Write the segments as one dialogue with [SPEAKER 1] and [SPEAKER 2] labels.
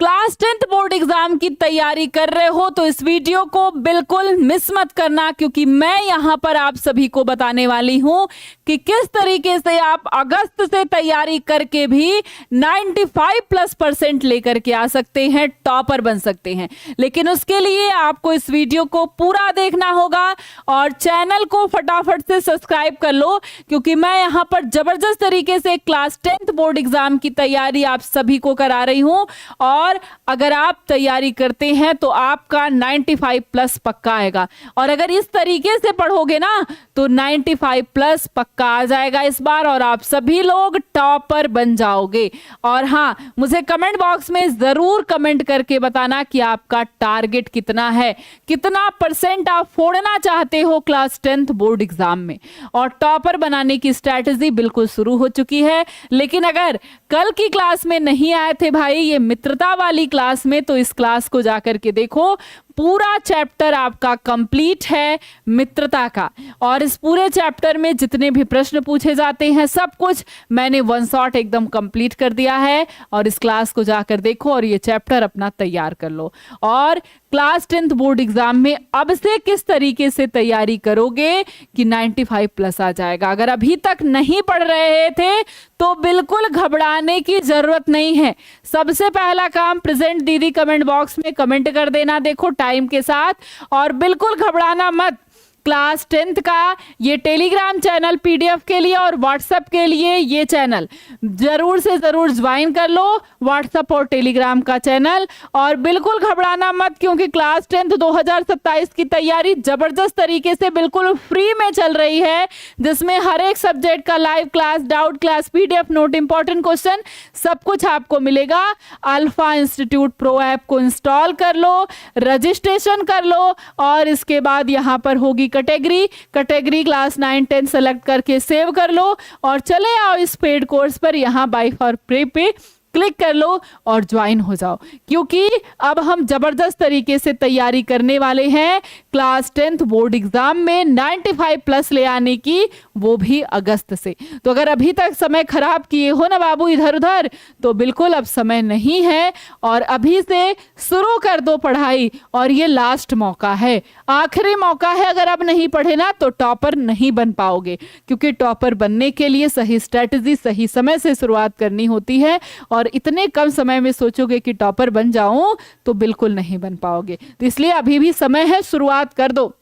[SPEAKER 1] Class 10th board exam की तैयारी कर रहे हो तो इस वीडियो को बिल्कुल मिस मत करना, क्योंकि मैं यहां पर आप सभी को बताने वाली हूं कि किस तरीके से आप अगस्त से तैयारी करके भी 95+% लेकर के आ सकते हैं, टॉपर बन सकते हैं। लेकिन उसके लिए आपको इस वीडियो को पूरा देखना होगा और चैनल को फटाफट से सब्सक्राइब कर लो, क्योंकि मैं यहां पर जबरदस्त तरीके से क्लास 10th बोर्ड एग्जाम की तैयारी आप सभी को करा रही हूं। और अगर आप तैयारी करते हैं तो आपका 95+ पक्का आएगा, और अगर इस तरीके से पढ़ोगे ना तो 95+ पक्का आ जाएगा इस बार, और आप सभी लोग टॉपर बन जाओगे। और हाँ, मुझे कमेंट बॉक्स में जरूर कमेंट करके बताना कि आपका टारगेट कितना है, कितना % आप फोड़ना चाहते हो क्लास 10th बोर्ड एग्जाम में। और टॉपर बनाने की स्ट्रैटेजी बिल्कुल शुरू हो चुकी है। लेकिन अगर कल की क्लास में नहीं आए थे भाई, ये मित्रता वाली क्लास में, तो इस क्लास को जाकर के देखो, पूरा चैप्टर आपका कंप्लीट है मित्रता का। और इस पूरे चैप्टर में जितने भी प्रश्न पूछे जाते हैं सब कुछ मैंने वन शॉट एकदम कंप्लीट कर दिया है। और इस क्लास को जाकर देखो और ये चैप्टर अपना तैयार कर लो। और क्लास 10th बोर्ड एग्जाम में अब से किस तरीके से तैयारी करोगे कि 95+ आ जाएगा। अगर अभी तक नहीं पढ़ रहे थे तो बिल्कुल घबराने की जरूरत नहीं है। सबसे पहला काम, प्रेजेंट दीदी कमेंट बॉक्स में कमेंट कर देना, देखो टाइम के साथ। और बिल्कुल घबराना मत। क्लास 10th का ये टेलीग्राम चैनल PDF के लिए और व्हाट्सएप के लिए ये चैनल जरूर से जरूर ज्वाइन कर लो, व्हाट्सएप और टेलीग्राम का चैनल। और बिल्कुल घबराना मत, क्योंकि क्लास 10th 2027 की तैयारी जबरदस्त तरीके से बिल्कुल फ्री में चल रही है, जिसमें हर एक सब्जेक्ट का live class, doubt class, PDF note, important question सब कुछ आपको मिलेगा। अल्फा इंस्टीट्यूट प्रो ऐप को इंस्टॉल कर लो, रजिस्ट्रेशन कर लो, और इसके बाद यहाँ पर होगी कैटेगरी क्लास 9 10 सेलेक्ट करके सेव कर लो और चले आओ इस पेड कोर्स पर। यहाँ बाय फॉर प्रे पे क्लिक कर लो और ज्वाइन हो जाओ, क्योंकि अब हम जबरदस्त तरीके से तैयारी करने वाले हैं क्लास 10th बोर्ड एग्जाम में 95+ ले आने की, वो भी अगस्त से। तो अगर अभी तक समय खराब किए हो ना बाबू इधर उधर, तो बिल्कुल अब समय नहीं है और अभी से शुरू कर दो पढ़ाई। और ये लास्ट मौका है, आखिरी मौका है। अगर अब नहीं पढ़े ना तो टॉपर नहीं बन पाओगे, क्योंकि टॉपर बनने के लिए सही स्ट्रेटजी, सही समय से शुरुआत करनी होती है। और इतने कम समय में सोचोगे कि टॉपर बन जाऊं तो बिल्कुल नहीं बन पाओगे। तो इसलिए अभी भी समय है, शुरुआत कर दो।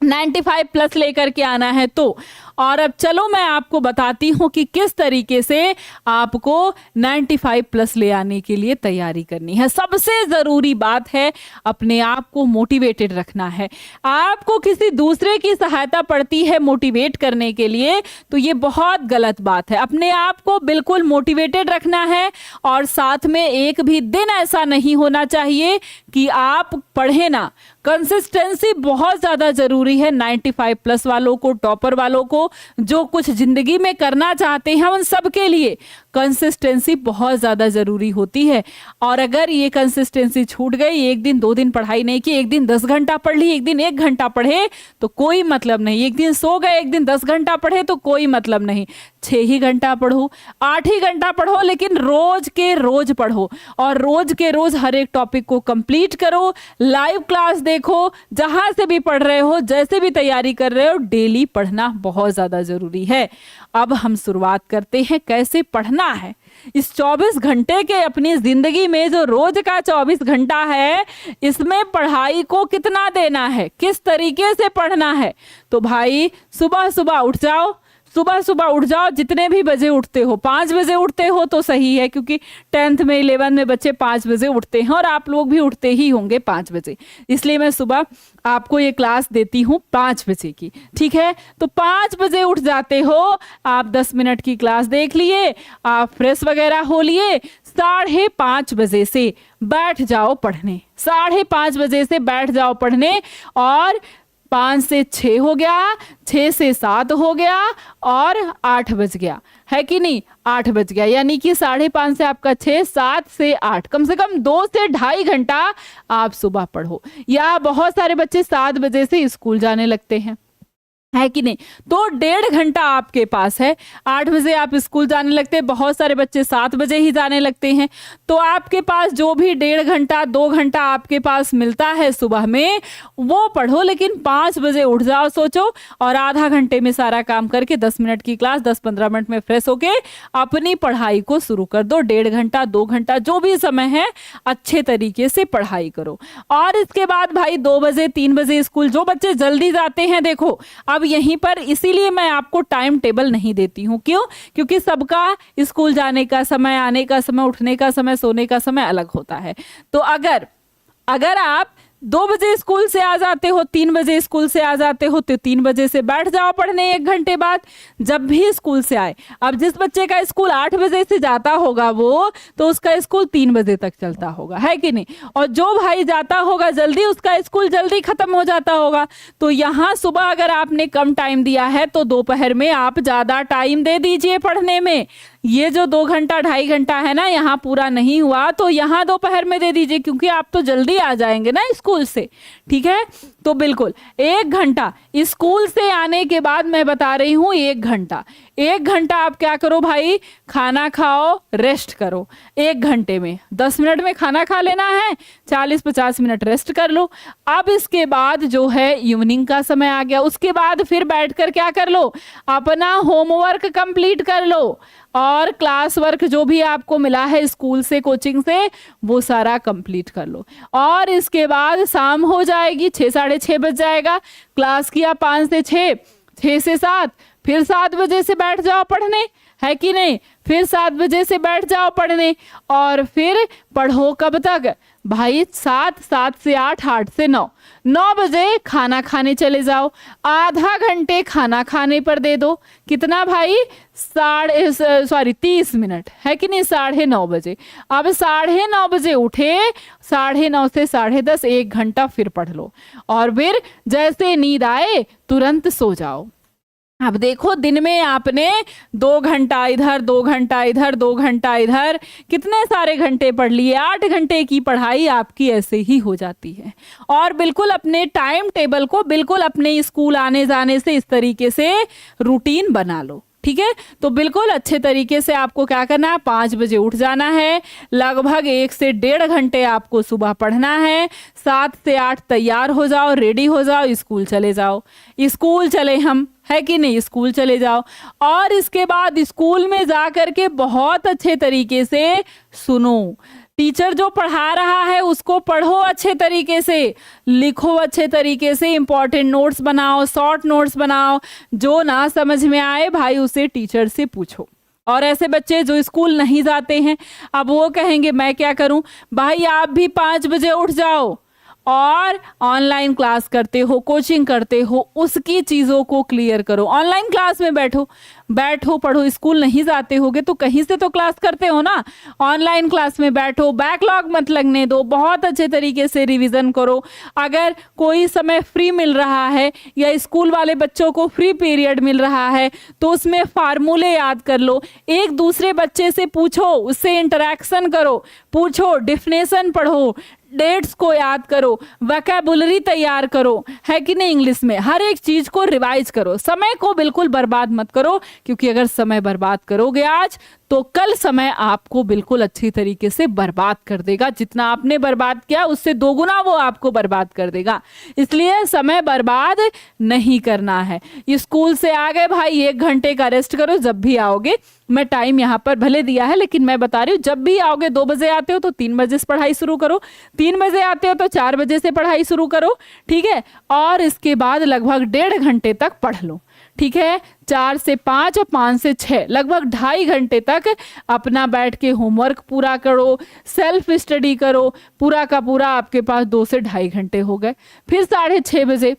[SPEAKER 1] 95+ लेकर के आना है तो। और अब चलो मैं आपको बताती हूं कि किस तरीके से आपको 95+ ले आने के लिए तैयारी करनी है। सबसे जरूरी बात है, अपने आप को मोटिवेटेड रखना है। आपको किसी दूसरे की सहायता पड़ती है मोटिवेट करने के लिए, तो ये बहुत गलत बात है। अपने आप को बिल्कुल मोटिवेटेड रखना है। और साथ में एक भी दिन ऐसा नहीं होना चाहिए कि आप पढ़े ना। कंसिस्टेंसी बहुत ज्यादा जरूरी है 95+ वालों को, टॉपर वालों को, जो कुछ जिंदगी में करना चाहते हैं उन सब के लिए कंसिस्टेंसी बहुत ज्यादा जरूरी होती है। और अगर ये कंसिस्टेंसी छूट गई, एक दिन 2 दिन पढ़ाई नहीं की, एक दिन 10 घंटा पढ़ ली, एक दिन 1 घंटा पढ़े, तो कोई मतलब नहीं। एक दिन सो गए, एक दिन 10 घंटा पढ़े, तो कोई मतलब नहीं। 6 ही घंटा पढ़ो, 8 ही घंटा पढ़ो, लेकिन रोज के रोज पढ़ो और रोज के रोज हर एक टॉपिक को कंप्लीट करो। लाइव क्लास देखो, जहां से भी पढ़ रहे हो, जैसे भी तैयारी कर रहे हो, डेली पढ़ना बहुत ज्यादा जरूरी है। अब हम शुरुआत करते हैं कैसे पढ़ना है। इस 24 घंटे के अपनी जिंदगी में जो रोज का 24 घंटा है, इसमें पढ़ाई को कितना देना है, किस तरीके से पढ़ना है। तो भाई सुबह सुबह उठ जाओ, सुबह सुबह उठ जाओ, जितने भी बजे उठते हो। 5 बजे उठते हो तो सही है, क्योंकि 10th में 11 में बच्चे 5 बजे उठते हैं और आप लोग भी उठते ही होंगे 5 बजे। इसलिए मैं सुबह आपको ये क्लास देती हूँ 5 बजे की, ठीक है। तो 5 बजे उठ जाते हो आप, 10 मिनट की क्लास देख लिए, आप फ्रेश वगैरह हो लिए, 5:30 बजे से बैठ जाओ पढ़ने। 5:30 बजे से बैठ जाओ पढ़ने, और 5 से 6 हो गया, 6 से 7 हो गया, और 8 बज गया, है कि नहीं। 8 बज गया, यानी कि 5:30 से आपका 6, 7 से 8, कम से कम 2 से ढाई घंटा आप सुबह पढ़ो। या बहुत सारे बच्चे 7 बजे से स्कूल जाने लगते हैं, है कि नहीं। तो 1.5 घंटा आपके पास है। 8 बजे आप स्कूल जाने लगते हैं, बहुत सारे बच्चे 7 बजे ही जाने लगते हैं। तो आपके पास जो भी 1.5 घंटा 2 घंटा आपके पास मिलता है सुबह में, वो पढ़ो। लेकिन 5 बजे उठ जाओ, सोचो, और आधा घंटे में सारा काम करके 10 मिनट की क्लास, 10-15 मिनट में फ्रेश होके अपनी पढ़ाई को शुरू कर दो। 1.5 घंटा 2 घंटा जो भी समय है अच्छे तरीके से पढ़ाई करो। और इसके बाद भाई 2 बजे 3 बजे स्कूल, जो बच्चे जल्दी जाते हैं, देखो अब यहीं पर इसीलिए मैं आपको टाइम टेबल नहीं देती हूं। क्यों? क्योंकि सबका स्कूल जाने का समय, आने का समय, उठने का समय, सोने का समय अलग होता है। तो अगर आप 2 बजे स्कूल से आ जाते हो, 3 बजे स्कूल से आ जाते हो, तो 3 बजे से बैठ जाओ पढ़ने 1 घंटे बाद, जब भी स्कूल से आए। अब जिस बच्चे का स्कूल 8 बजे से जाता होगा वो, तो उसका स्कूल 3 बजे तक चलता होगा, है कि नहीं। और जो भाई जाता होगा जल्दी, उसका स्कूल जल्दी खत्म हो जाता होगा। तो यहाँ सुबह अगर आपने कम टाइम दिया है, तो दोपहर में आप ज्यादा टाइम दे दीजिए पढ़ने में। ये जो 2 घंटा 2.5 घंटा है ना, यहाँ पूरा नहीं हुआ, तो यहाँ दोपहर में दे दीजिए, क्योंकि आप तो जल्दी आ जाएंगे ना स्कूल से। ठीक है, तो बिल्कुल 1 घंटा स्कूल से आने के बाद, मैं बता रही हूँ 1 घंटा आप क्या करो भाई, खाना खाओ, रेस्ट करो। 1 घंटे में 10 मिनट में खाना खा लेना है, 40-50 मिनट रेस्ट कर लो। अब इसके बाद जो है इवनिंग का समय आ गया, उसके बाद फिर बैठकर क्या कर लो, अपना होमवर्क कंप्लीट कर लो, और क्लास वर्क जो भी आपको मिला है स्कूल से, कोचिंग से, वो सारा कंप्लीट कर लो। और इसके बाद शाम हो जाएगी, 6-6:30 बज जाएगा। क्लास किया 5 से 6, 6 से 7, फिर 7 बजे से बैठ जाओ पढ़ने, है कि नहीं। फिर 7 बजे से बैठ जाओ पढ़ने, और फिर पढ़ो कब तक भाई, 7 से 8, 8 से 9, 9 बजे खाना खाने चले जाओ। आधा घंटे खाना खाने पर दे दो। कितना भाई, 30 मिनट, है कि नहीं, 9:30 बजे। अब 9:30 बजे उठे, 9:30 से 10:30, 1 घंटा फिर पढ़ लो, और फिर जैसे नींद आए तुरंत सो जाओ। अब देखो, दिन में आपने 2 घंटा इधर, 2 घंटा इधर, 2 घंटा इधर, कितने सारे घंटे पढ़ लिए। 8 घंटे की पढ़ाई आपकी ऐसे ही हो जाती है। और बिल्कुल अपने टाइम टेबल को, बिल्कुल अपने स्कूल आने जाने से इस तरीके से रूटीन बना लो। ठीक है, तो बिल्कुल अच्छे तरीके से आपको क्या करना है, 5 बजे उठ जाना है, लगभग 1 से 1.5 घंटे आपको सुबह पढ़ना है। 7 से 8 तैयार हो जाओ, रेडी हो जाओ, स्कूल चले जाओ। स्कूल चले हम, है कि नहीं, स्कूल चले जाओ। और इसके बाद स्कूल में जा करके बहुत अच्छे तरीके से सुनो, टीचर जो पढ़ा रहा है उसको पढ़ो अच्छे तरीके से, लिखो अच्छे तरीके से, इंपॉर्टेंट नोट्स बनाओ, शॉर्ट नोट्स बनाओ। जो ना समझ में आए भाई, उसे टीचर से पूछो। और ऐसे बच्चे जो स्कूल नहीं जाते हैं, अब वो कहेंगे मैं क्या करूं, भाई आप भी 5 बजे उठ जाओ, और ऑनलाइन क्लास करते हो, कोचिंग करते हो, उसकी चीज़ों को क्लियर करो। ऑनलाइन क्लास में बैठो पढ़ो। स्कूल नहीं जाते होगे तो कहीं से तो क्लास करते हो ना, ऑनलाइन क्लास में बैठो, बैकलॉग मत लगने दो, बहुत अच्छे तरीके से रिवीजन करो। अगर कोई समय फ्री मिल रहा है, या स्कूल वाले बच्चों को फ्री पीरियड मिल रहा है, तो उसमें फार्मूले याद कर लो, एक दूसरे बच्चे से पूछो, उससे इंटरेक्शन करो, पूछो, डिफिनेशन पढ़ो, डेट्स को याद करो, वोकैबुलरी तैयार करो, है कि नहीं। इंग्लिश में हर एक चीज को रिवाइज करो। समय को बिल्कुल बर्बाद मत करो, क्योंकि अगर समय बर्बाद करोगे आज, तो कल समय आपको बिल्कुल अच्छी तरीके से बर्बाद कर देगा। जितना आपने बर्बाद किया उससे 2 गुना वो आपको बर्बाद कर देगा। इसलिए समय बर्बाद नहीं करना है। स्कूल से आ गए भाई, 1 घंटे का रेस्ट करो। जब भी आओगे, मैं टाइम यहाँ पर भले दिया है, लेकिन मैं बता रही हूँ, जब भी आओगे, 2 बजे आते हो तो 3 बजे से पढ़ाई शुरू करो, 3 बजे आते हो तो 4 बजे से पढ़ाई शुरू करो। ठीक है, और इसके बाद लगभग 1.5 घंटे तक पढ़ लो। ठीक है, 4 से 5 और 5 से 6, लगभग 2.5 घंटे तक अपना बैठ के होमवर्क पूरा करो, सेल्फ स्टडी करो। पूरा का पूरा आपके पास 2 से 2.5 घंटे हो गए। फिर 6:30 बजे,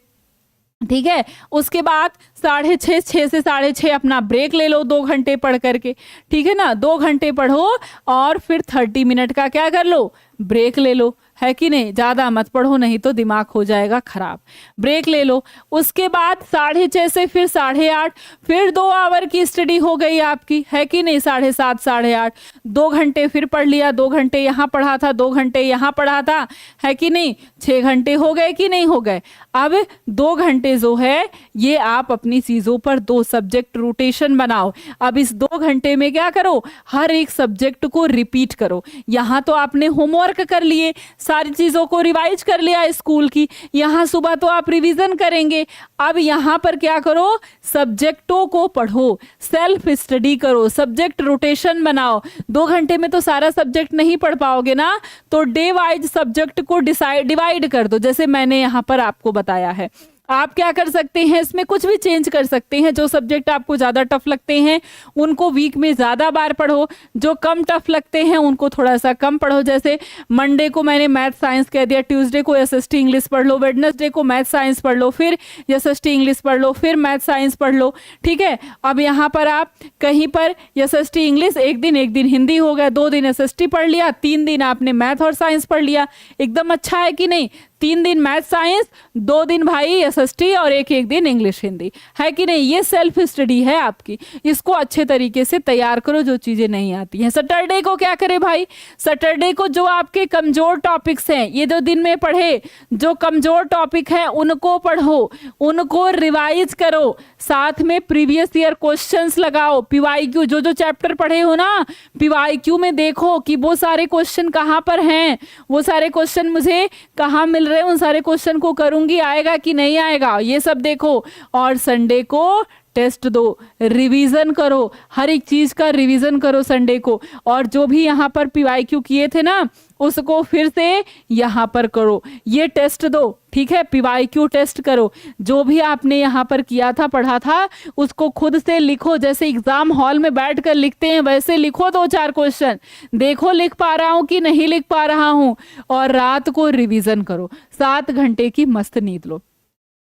[SPEAKER 1] ठीक है, उसके बाद 6:30, 6 से 6:30 अपना ब्रेक ले लो 2 घंटे पढ़ करके। ठीक है ना, 2 घंटे पढ़ो, और फिर 30 मिनट का क्या कर लो, ब्रेक ले लो, है कि नहीं। ज़्यादा मत पढ़ो, नहीं तो दिमाग हो जाएगा खराब। ब्रेक ले लो। उसके बाद 6:30 से फिर 8:30, फिर 2 आवर की स्टडी हो गई आपकी, है कि नहीं। 7:30, 8:30, 2 घंटे फिर पढ़ लिया, 2 घंटे यहाँ पढ़ा था, 2 घंटे यहाँ पढ़ा था, है कि नहीं। 6 घंटे हो गए कि नहीं हो गए। अब 2 घंटे जो है ये आप अपनी अपनी चीजों पर 2 सब्जेक्ट रोटेशन बनाओ। अब इस 2 घंटे में क्या करो, हर एक सब्जेक्ट को रिपीट करो। यहाँ तो आपने होमवर्क कर लिए, सारी चीजों को रिवाइज कर लिया स्कूल की, यहाँ सुबह तो आप रिवीजन करेंगे। अब यहाँ पर क्या करो, सब्जेक्टों को पढ़ो, सेल्फ स्टडी करो, सब्जेक्ट रोटेशन बनाओ। 2 घंटे में तो सारा सब्जेक्ट नहीं पढ़ पाओगे ना, तो डे वाइज सब्जेक्ट को डिवाइड कर दो, जैसे मैंने यहाँ पर आपको बताया है। आप क्या कर सकते हैं, इसमें कुछ भी चेंज कर सकते हैं। जो सब्जेक्ट आपको ज़्यादा टफ लगते हैं उनको वीक में ज़्यादा बार पढ़ो, जो कम टफ लगते हैं उनको थोड़ा सा कम पढ़ो। जैसे मंडे को मैंने मैथ साइंस कह दिया, ट्यूसडे को एसएसटी इंग्लिश पढ़ लो, वेडनेसडे को मैथ साइंस पढ़ लो, फिर एसएसटी इंग्लिश पढ़ लो, फिर मैथ साइंस पढ़ लो। ठीक है, अब यहाँ पर आप कहीं पर एसएसटी इंग्लिश एक दिन हिंदी हो गया, 2 दिन एसएसटी पढ़ लिया, 3 दिन आपने मैथ और साइंस पढ़ लिया। एकदम अच्छा है कि नहीं? 3 दिन मैथ साइंस, 2 दिन भाई एसएसटी और एक दिन इंग्लिश हिंदी, है कि नहीं? ये सेल्फ स्टडी है आपकी, इसको अच्छे तरीके से तैयार करो जो चीजें नहीं आती हैं। सैटरडे को क्या करें भाई, सैटरडे को जो आपके कमजोर टॉपिक्स हैं, ये 2 दिन में पढ़े जो कमजोर टॉपिक है उनको पढ़ो, उनको रिवाइज करो, साथ में प्रीवियस ईयर क्वेश्चंस लगाओ। पीवाईक्यू जो चैप्टर पढ़े हो ना, पीवाईक्यू में देखो कि वो सारे क्वेश्चन कहाँ पर हैं, वो सारे क्वेश्चन मुझे कहाँ मिल रहे, उन सारे क्वेश्चन को करूंगी, आएगा कि नहीं आएगा, ये सब देखो। और संडे को टेस्ट दो, रिवीजन करो, हर एक चीज का रिवीजन करो संडे को। और जो भी यहाँ पर पीवाईक्यू किए थे ना उसको फिर से यहाँ पर करो, ये टेस्ट दो। ठीक है, पीवाईक्यू टेस्ट करो, जो भी आपने यहाँ पर किया था, पढ़ा था, उसको खुद से लिखो, जैसे एग्जाम हॉल में बैठ कर लिखते हैं वैसे लिखो 2-4 क्वेश्चन, देखो लिख पा रहा हूँ कि नहीं लिख पा रहा हूँ। और रात को रिवीजन करो, 7 घंटे की मस्त नींद लो।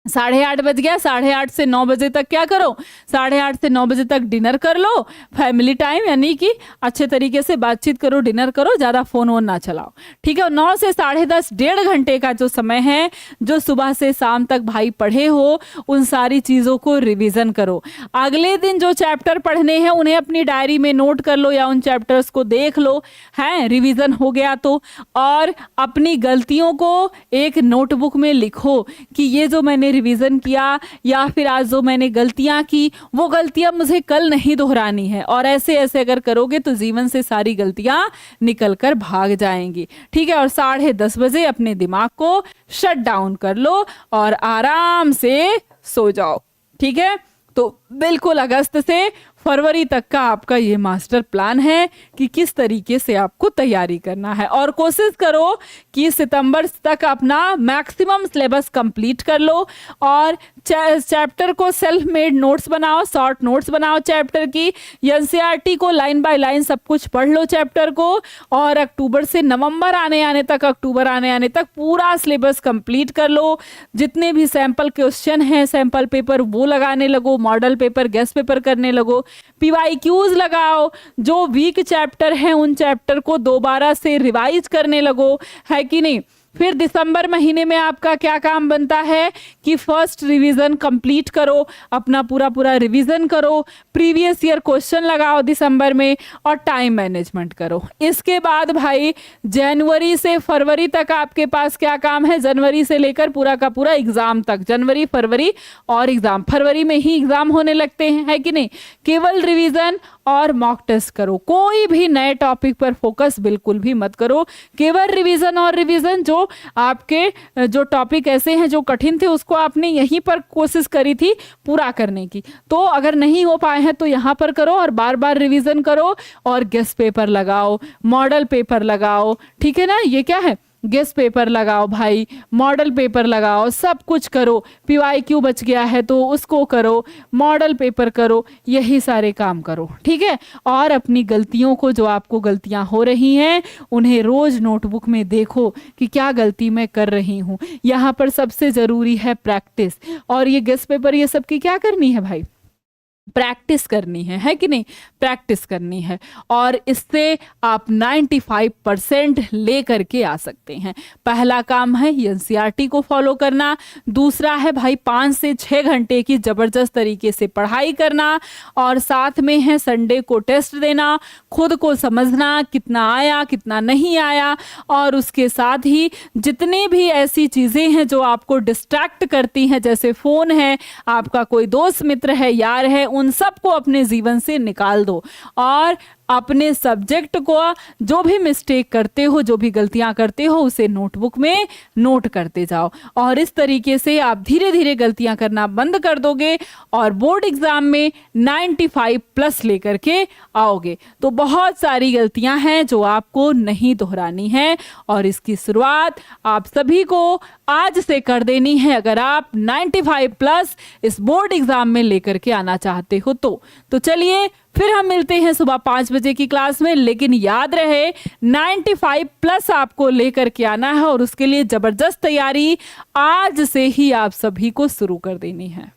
[SPEAKER 1] 8:30 बज गया, 8:30 से 9 बजे तक क्या करो, 8:30 से 9 बजे तक डिनर कर लो, फैमिली टाइम, यानी कि अच्छे तरीके से बातचीत करो, डिनर करो, ज़्यादा फ़ोन वोन ना चलाओ। ठीक है, 9 से 10:30 1.5 घंटे का जो समय है, जो सुबह से शाम तक भाई पढ़े हो, उन सारी चीज़ों को रिवीजन करो। अगले दिन जो चैप्टर पढ़ने हैं उन्हें अपनी डायरी में नोट कर लो या उन चैप्टर्स को देख लो, है रिवीजन हो गया तो। और अपनी गलतियों को एक नोटबुक में लिखो कि ये जो मैंने रिवीजन किया या फिर आज जो मैंने गलतियां की, वो गलतियां मुझे कल नहीं दोहरानी है। और ऐसे ऐसे अगर करोगे तो जीवन से सारी गलतियां निकल कर भाग जाएंगी। ठीक है, और 10:30 बजे अपने दिमाग को शट डाउन कर लो और आराम से सो जाओ। ठीक है, तो बिल्कुल अगस्त से फरवरी तक का आपका ये मास्टर प्लान है कि किस तरीके से आपको तैयारी करना है। और कोशिश करो कि सितंबर तक अपना मैक्सिमम सिलेबस कंप्लीट कर लो और चैप्टर को सेल्फ मेड नोट्स बनाओ, शॉर्ट नोट्स बनाओ चैप्टर की, एनसीईआरटी को लाइन बाय लाइन सब कुछ पढ़ लो चैप्टर को। और अक्टूबर से नवंबर आने तक पूरा सिलेबस कंप्लीट कर लो। जितने भी सैंपल क्वेश्चन हैं, सैंपल पेपर वो लगाने लगो, मॉडल पेपर, गेस्ट पेपर करने लगो, पीवाईक्यूज लगाओ, जो वीक चैप्टर हैं उन चैप्टर को दोबारा से रिवाइज करने लगो, है कि नहीं। फिर दिसंबर महीने में आपका क्या काम बनता है कि फर्स्ट रिवीजन कंप्लीट करो, अपना पूरा रिवीजन करो, प्रीवियस ईयर क्वेश्चन लगाओ दिसंबर में और टाइम मैनेजमेंट करो। इसके बाद भाई जनवरी से फरवरी तक आपके पास क्या काम है, जनवरी से लेकर पूरा का पूरा एग्जाम तक, जनवरी फरवरी और एग्जाम, फरवरी में ही एग्जाम होने लगते हैं, है कि नहीं। केवल रिवीजन और मॉक टेस्ट करो, कोई भी नए टॉपिक पर फोकस बिल्कुल भी मत करो, केवल रिवीजन और रिवीजन। जो आपके जो टॉपिक ऐसे हैं जो कठिन थे उसको आपने यहीं पर कोशिश करी थी पूरा करने की, तो अगर नहीं हो पाए हैं तो यहाँ पर करो और बार बार रिवीजन करो और गेस्ट पेपर लगाओ, मॉडल पेपर लगाओ। ठीक है ना, ये क्या है, गेस्ट पेपर लगाओ भाई, मॉडल पेपर लगाओ, सब कुछ करो। पीवाईक्यू बच गया है तो उसको करो, मॉडल पेपर करो, यही सारे काम करो। ठीक है, और अपनी गलतियों को, जो आपको गलतियां हो रही हैं उन्हें रोज नोटबुक में देखो कि क्या गलती मैं कर रही हूँ। यहाँ पर सबसे जरूरी है प्रैक्टिस। और ये गेस्ट पेपर ये सब की क्या करनी है भाई, प्रैक्टिस करनी है कि नहीं, प्रैक्टिस करनी है और इससे आप 95% ले करके आ सकते हैं। पहला काम है एनसीईआरटी को फॉलो करना, दूसरा है भाई 5 से 6 घंटे की जबरदस्त तरीके से पढ़ाई करना और साथ में है संडे को टेस्ट देना, खुद को समझना कितना आया कितना नहीं आया और उसके साथ ही जितनी भी ऐसी चीज़ें हैं जो आपको डिस्ट्रैक्ट करती हैं, जैसे फ़ोन है, आपका कोई दोस्त मित्र है, यार है, उन सबको अपने जीवन से निकाल दो और अपने सब्जेक्ट को जो भी मिस्टेक करते हो, जो भी गलतियां करते हो, उसे नोटबुक में नोट करते जाओ और इस तरीके से आप धीरे धीरे गलतियां करना बंद कर दोगे और बोर्ड एग्जाम में 95+ लेकर के आओगे। तो बहुत सारी गलतियां हैं जो आपको नहीं दोहरानी है और इसकी शुरुआत आप सभी को आज से कर देनी है अगर आप 95+ इस बोर्ड एग्जाम में लेकर के आना चाहते हो तो चलिए फिर हम मिलते हैं सुबह 5 बजे की क्लास में। लेकिन याद रहे 95+ आपको लेकर के आना है और उसके लिए जबरदस्त तैयारी आज से ही आप सभी को शुरू कर देनी है।